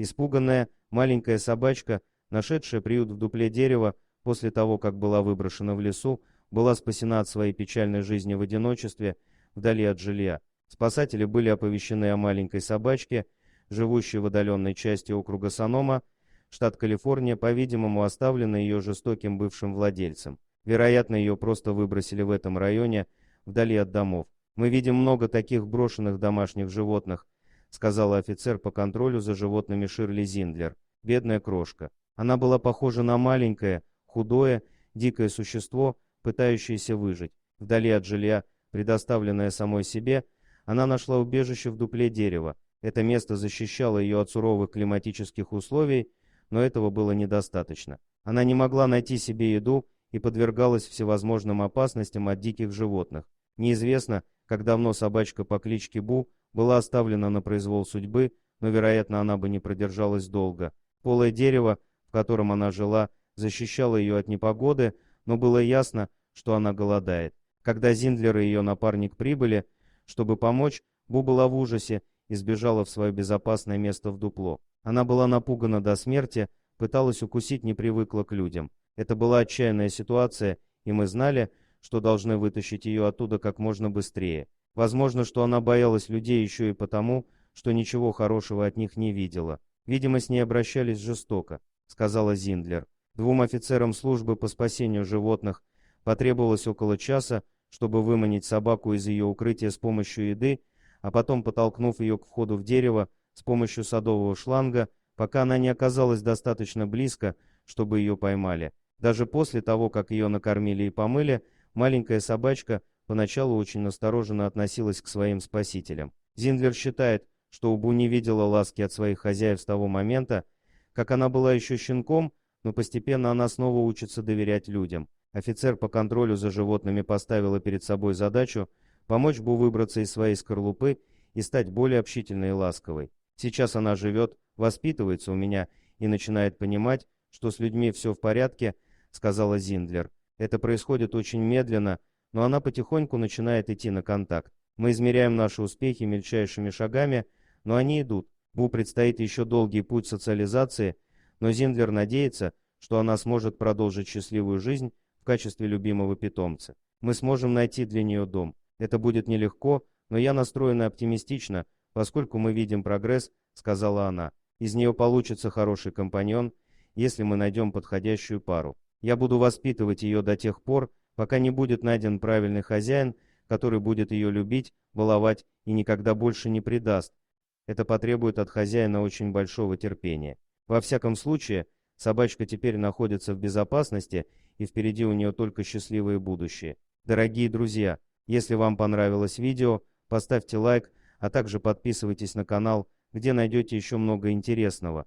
Испуганная маленькая собачка, нашедшая приют в дупле дерева после того, как была выброшена в лесу, была спасена от своей печальной жизни в одиночестве, вдали от жилья. Спасатели были оповещены о маленькой собачке, живущей в отдаленной части округа Санома, штат Калифорния, по-видимому, оставленной ее жестоким бывшим владельцем. Вероятно, ее просто выбросили в этом районе, вдали от домов. «Мы видим много таких брошенных домашних животных», сказала офицер по контролю за животными Ширли Зиндлер. Бедная крошка. Она была похожа на маленькое, худое, дикое существо, пытающееся выжить. Вдали от жилья, предоставленное самой себе, она нашла убежище в дупле дерева. Это место защищало ее от суровых климатических условий, но этого было недостаточно. Она не могла найти себе еду и подвергалась всевозможным опасностям от диких животных. Неизвестно, как давно собачка по кличке Бу была оставлена на произвол судьбы, но, вероятно, она бы не продержалась долго. Полое дерево, в котором она жила, защищало ее от непогоды, но было ясно, что она голодает. Когда Зиндлер и ее напарник прибыли, чтобы помочь, Бу была в ужасе и сбежала в свое безопасное место в дупло. Она была напугана до смерти, пыталась укусить, не привыкла к людям. Это была отчаянная ситуация, и мы знали, что должны вытащить ее оттуда как можно быстрее. Возможно, что она боялась людей еще и потому, что ничего хорошего от них не видела. Видимо, с ней обращались жестоко, сказала Зиндлер. Двум офицерам службы по спасению животных потребовалось около часа, чтобы выманить собаку из ее укрытия с помощью еды, а потом, подтолкнув ее к входу в дерево с помощью садового шланга, пока она не оказалась достаточно близко, чтобы ее поймали. Даже после того, как ее накормили и помыли, маленькая собачка поначалу очень настороженно относилась к своим спасителям. Зиндлер считает, что Убу не видела ласки от своих хозяев с того момента, как она была еще щенком, но постепенно она снова учится доверять людям. Офицер по контролю за животными поставила перед собой задачу помочь Бу выбраться из своей скорлупы и стать более общительной и ласковой. Сейчас она живет, воспитывается у меня и начинает понимать, что с людьми все в порядке, сказала Зиндлер. Это происходит очень медленно, но она потихоньку начинает идти на контакт. Мы измеряем наши успехи мельчайшими шагами, но они идут. Бу предстоит еще долгий путь социализации, но Зиндлер надеется, что она сможет продолжить счастливую жизнь в качестве любимого питомца. Мы сможем найти для нее дом. Это будет нелегко, но я настроена оптимистично, поскольку мы видим прогресс, сказала она. Из нее получится хороший компаньон, если мы найдем подходящую пару. Я буду воспитывать ее до тех пор, пока не будет найден правильный хозяин, который будет ее любить, баловать и никогда больше не предаст. Это потребует от хозяина очень большого терпения. Во всяком случае, собачка теперь находится в безопасности, и впереди у нее только счастливое будущее. Дорогие друзья, если вам понравилось видео, поставьте лайк, а также подписывайтесь на канал, где найдете еще много интересного.